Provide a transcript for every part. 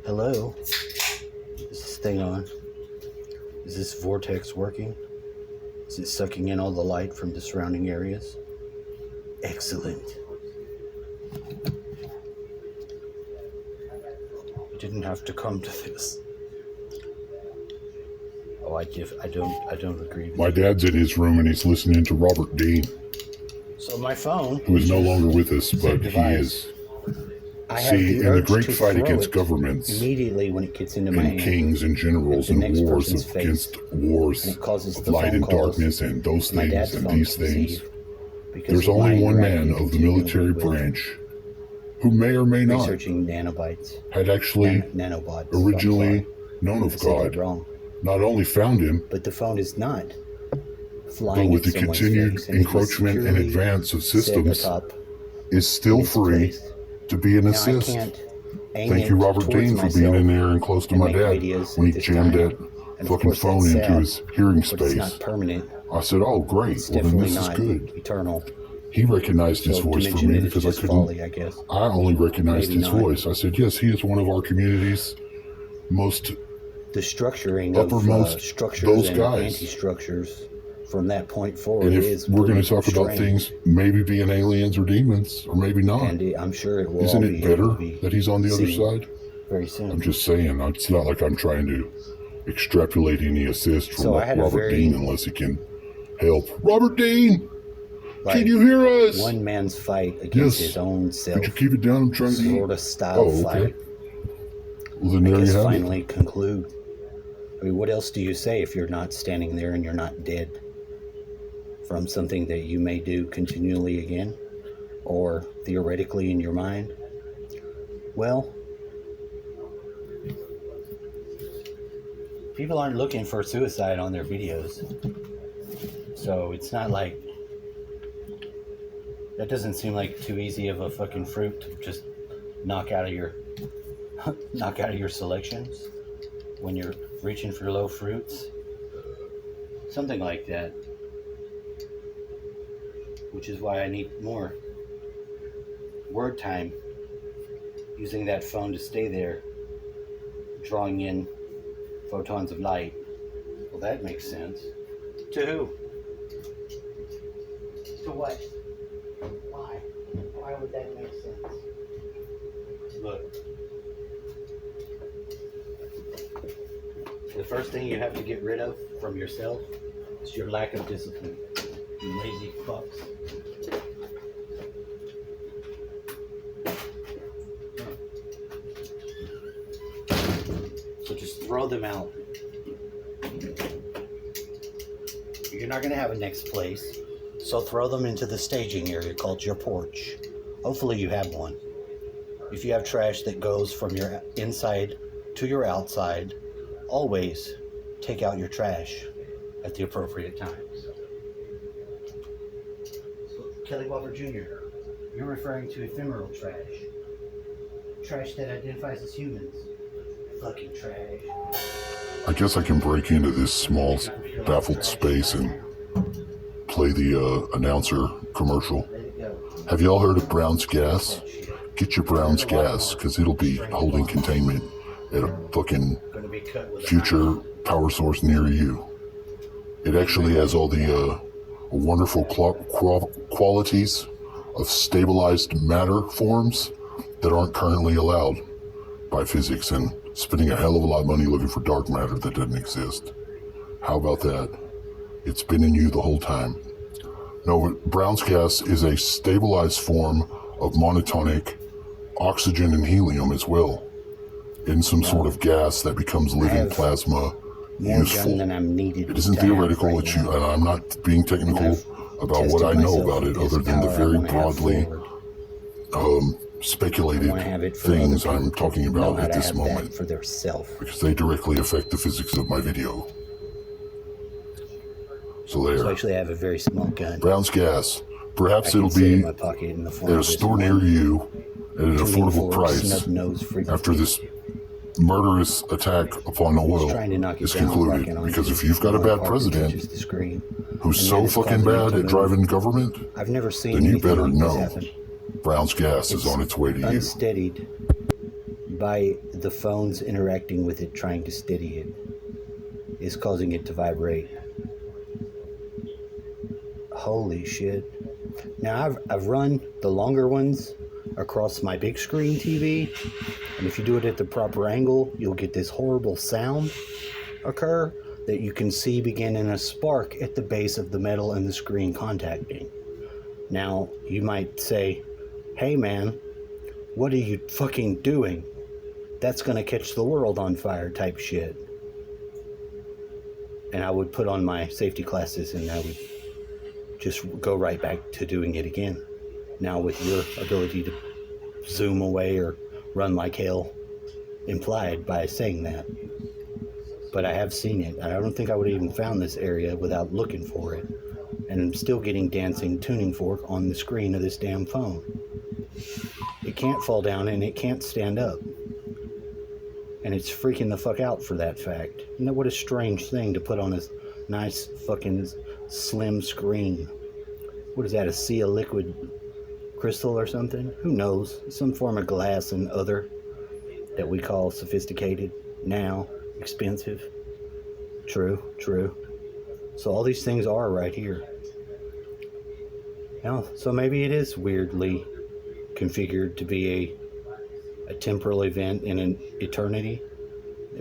Hello? Is this thing on? Is this vortex working? Is it sucking in all the light from the surrounding areas? Excellent. You didn't have to come to this. Oh, I don't agree with My dad's in his room and he's listening to Robert Dean, So my phone, who is no longer with us, but he device. is. I have See, the in the urge great to fight throw against it governments immediately when it gets into my and hand. kings and generals the and next wars person's face, against wars and it causes of the light phone and calls darkness and those my things dad's and phone these to things. receive, because There's of my only one man interacting of the continually military with branch who may or may not researching nanobytes, had actually nanobots. originally known I of said that God, wrong. not only found him, But the phone is not but flying with at the someone's continued face, and it is encroachment and securely advance of set systems, atop is still in its free place. to be an Now I assist. can't aim Thank it you, Robert towards Dean, for being myself in there and close to and my make dad videos when at he this jammed time. that And of fucking course phone that's into sad, his hearing but it's space. not permanent. I said, oh, great. It's Well, then definitely this is not good. eternal. He recognized his So to voice for mention me it is because I just couldn't. folly, I guess. I only recognized Maybe his not. voice. I said, yes, he is one of our community's most The structuring of uppermost structures those and guys. anti-structures from that point forward And is if we're going to pretty talk about strange. things maybe being aliens or demons, or maybe not, And I'm sure it will isn't all it be better able to be that he's on the other seen side? very soon. I'm just saying, it's not like I'm trying to extrapolate any assist from So I had a Robert very- Dean unless he can help. Robert Dean, Like, can you hear us? one man's fight against Yes. his own self, Could you keep it down? I'm trying to sort of style Oh, okay. fight. Well, then I there you guess have finally conclude. I mean, what else do you say if you're not standing there and you're not dead from something that you may do continually again, or theoretically in your mind? Well, people aren't looking for suicide on their videos, so it's not like that doesn't seem like too easy of a fucking fruit to just knock out of your selections when you're reaching for low fruits, something like that, which is why I need more word time using that phone to stay there drawing in photons of light. Well, that makes sense. To who? To what? Why would that make sense? Look, the first thing you have to get rid of from yourself is your lack of discipline. You lazy fucks. So just throw them out. You're not going to have a next place, so throw them into the staging area called your porch. Hopefully you have one. If you have trash that goes from your inside to your outside, always take out your trash at the appropriate times. So, Kelly Walker Jr., you're referring to ephemeral trash. Trash that identifies as humans. Fucking trash. I guess I can break into this small, baffled space and play the announcer commercial. Let it go. Have y'all heard of Brown's Gas? Get your Brown's Gas, because it'll be holding containment at a fucking Gonna be cut with a future knife. power source near you. It actually has all the wonderful qualities of stabilized matter forms that aren't currently allowed by physics, and spending a hell of a lot of money looking for dark matter that doesn't exist. How about that? It's been in you the whole time. No, Brown's gas is a stabilized form of monotonic oxygen and helium as well, in some sort of gas that becomes living have plasma More useful. gun than I'm needed. It isn't to have theoretical, right it's you, now. and I'm not being technical And I've about what I tested know myself about with it, this other than the power I very wanna have broadly forward. speculated I wanna have it for things other I'm people talking to know about how at to this have that moment, for their self. because they directly affect the physics of my video. So So there. actually, I have a very small gun. Brown's gas. I Perhaps can it'll sit in be my pocket in the form at a of this store near you at an affordable 24 price snub-nosed freaking after this murderous attack upon oil trying to knock it is down, concluded. rocking on Because just if you've got a one bad part that president touches the screen. who's And so that is fucking causing it bad to at move. driving government, I've never seen then you anything better like this know happen. Brown's gas is on its way to you. Unsteadied by the phones interacting with it, trying to steady it, is causing it to vibrate. Holy shit. Now I've run the longer ones across my big screen TV, and if you do it at the proper angle, you'll get this horrible sound occur that you can see begin in a spark at the base of the metal and the screen contacting. Now, you might say, hey man, what are you fucking doing? That's gonna catch the world on fire type shit. And I would put on my safety glasses and I would just go right back to doing it again. Now with your ability to zoom away or run like hell implied by saying that. But I have seen it. I don't think I would have even found this area without looking for it. And I'm still getting dancing tuning fork on the screen of this damn phone. It can't fall down and it can't stand up. And it's freaking the fuck out for that fact. You know what a strange thing to put on a nice fucking slim screen. What is that, a sea of liquid crystal or something? Who knows? Some form of glass and other that we call sophisticated now. Expensive. True. So all these things are right here. Now, so maybe it is weirdly configured to be a temporal event in an eternity,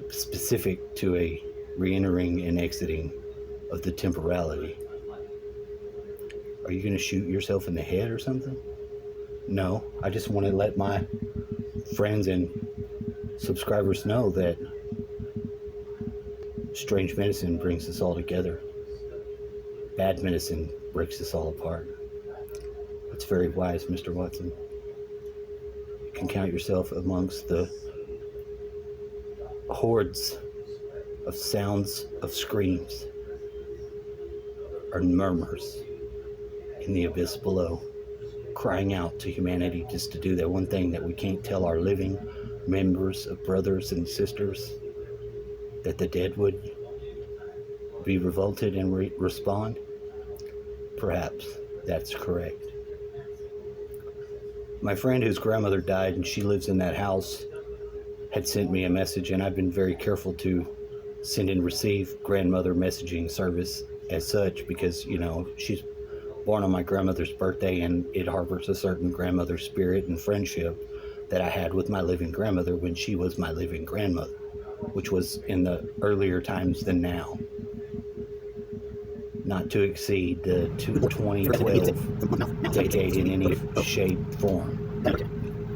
specific to a re-entering and exiting of the temporality. Are you going to shoot yourself in the head or something? No, I just want to let my friends and subscribers know that strange medicine brings us all together. Bad medicine breaks us all apart. That's very wise, Mr. Watson. You can count yourself amongst the hordes of sounds of screams or murmurs in the abyss below, crying out to humanity just to do that one thing that we can't tell our living members of brothers and sisters, that the dead would be revolted and respond. Perhaps that's correct. My friend whose grandmother died and she lives in that house had sent me a message, and I've been very careful to send and receive grandmother messaging service as such, because, you know, she's born on my grandmother's birthday and it harbors a certain grandmother spirit and friendship that I had with my living grandmother when she was my living grandmother, which was in the earlier times than now, not to exceed the 2012 decade in any shape, form.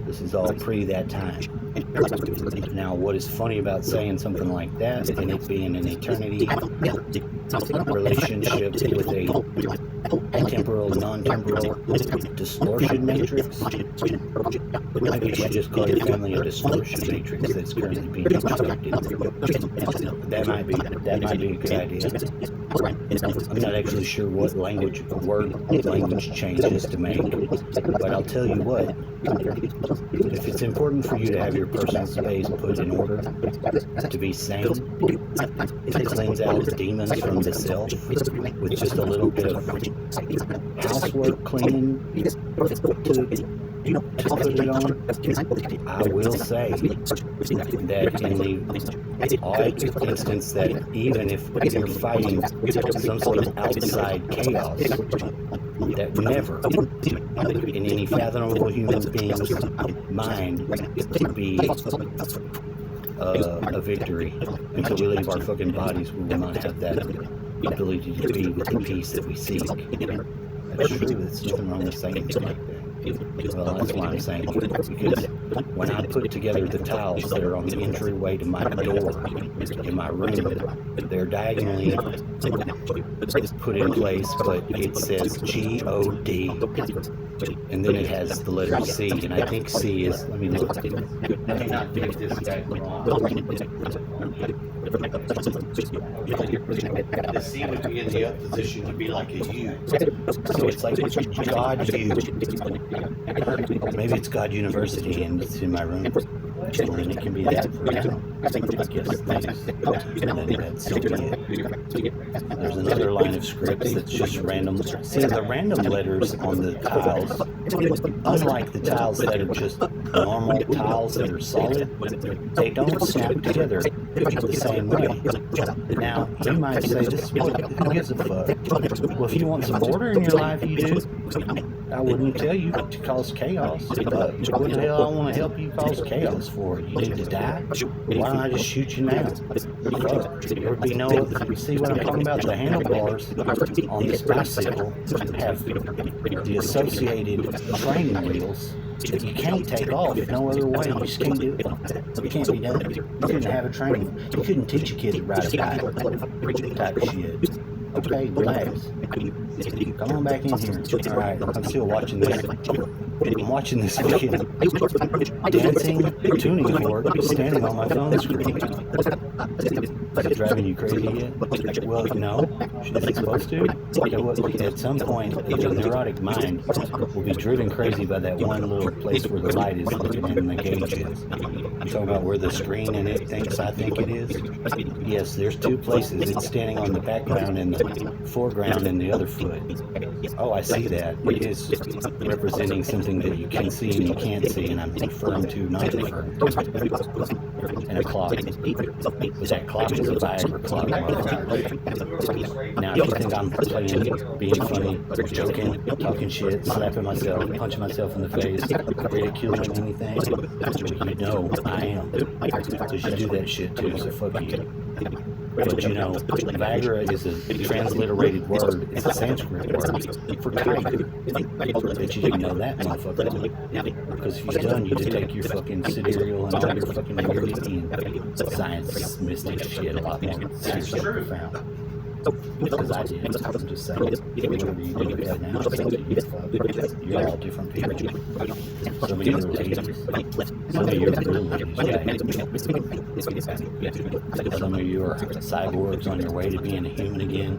This is all pre that time. Now, what is funny about saying something like that and it being an eternity relationship with a temporal, non-temporal distortion matrix? Maybe you should just call your family a distortion matrix that's currently being constructed. That might be a good idea. I'm not actually sure what language changes to make, but I'll tell you what, if it's important for you to have your personal space put in order to be sane, to cleanse out demons from the self with just a little bit of housework cleaning to put it on, I will say that in the odd instance that even if you're fighting some sort of outside chaos, that never in any fathomable human being's mind would be a victory. Until we leave our fucking bodies, we will not have that ability to be with the peace that we seek. That's true, there's nothing wrong with saying it like that. Well, that's why I'm saying it, because when I put together the tiles that are on the entryway to my door in my room, they're diagonally put in place, but it says G-O-D, and then it has the letter C, and I think C is, let me look, I may not get this guy wrong. The C would be in the up position to be like a U, so it's like God U. Maybe it's God University and it's in my room. And it can be that for now. I guess that's so be it. There's another line of scripts that's just random. See, the random letters on the tiles Unlike the tiles that are just normal tiles that are solid, they don't snap together the same way. Now, you might say, who gives a fuck? Well, if you want some order in your life, you do. I wouldn't tell you to cause chaos. But what the hell I want to help you cause chaos for? You need to die? Why don't I just shoot you now? Fuck. There would be no... See what I'm talking about? The handlebars on this bicycle have the associated training wheels that you can't take off. No other way. You just can't do it. It can't be done. You couldn't have a training. You couldn't teach a kid to ride a bike. Type of shit. Okay, relax. Come on back in here. Alright, I'm still watching this. I'm watching this fucking dancing tuning fork standing on my phone screen. Is it driving you crazy yet? Well, no. Is it supposed to? At some point, the neurotic mind will be driven crazy by that one little place where the light is and the gauge is. I'm talking about where the screen and it thinks I think it is. Yes, there's two places. It's standing on the background and the foreground and the other foot. Oh, I see that. It is representing something that you can see and you can't see, and I'm referring to, not referring to. And a clock. That clock is a Viagra clock. Now, if you think I'm playing, being funny, joking, talking shit, slapping myself, punching myself in the face, ridiculing anything, you know I am. Because you do that shit too, so fuck you. But you know, Viagra is a transliterated word. It's a Sanskrit word for kite. Bet you didn't know that, motherfucker. Because if you've done, you just take your fucking sidereal and all your fucking weird and science mystic shit a lot more serious and profound. Because I did. I'm just saying. Whatever you do right now, you're all different people. Some of you are ladies. Some of you are real ladies. Yeah. Some of you are cyborgs on your way to being a human again.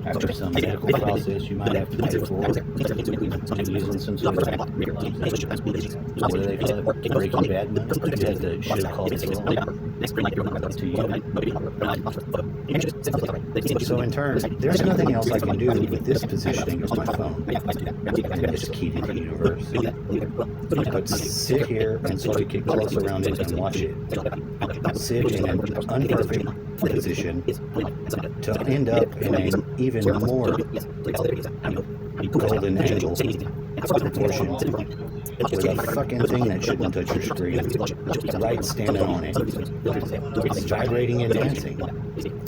After some medical process you might have to pay for. And using some sort of... What do they call it? Breaking Bad money? You had to should have called it to you. So in turn, there's nothing else I can do with this positioning of my phone and this key to the universe. But sit here and sort of get close around it and watch it. Sit in an unperfect position to end up in an even more golden angle proportion with a fucking thing that shouldn't touch your screen right standing on it. It's gyrating and dancing.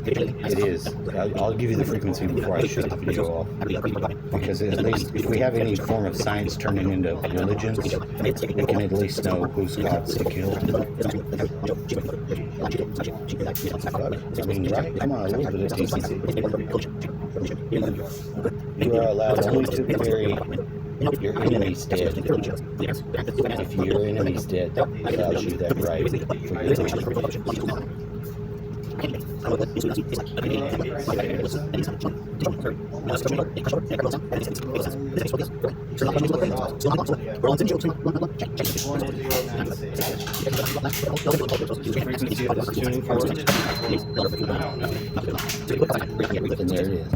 It is. I'll give you the frequency before I shut the video off. Because at least if we have any form of science turning into religions, we can at least know whose gods to kill. I mean, right? Come on, a little bit of decency. You are allowed only to bury your enemy's dead. If your enemy's dead, that allows you that right for your life. And there it is.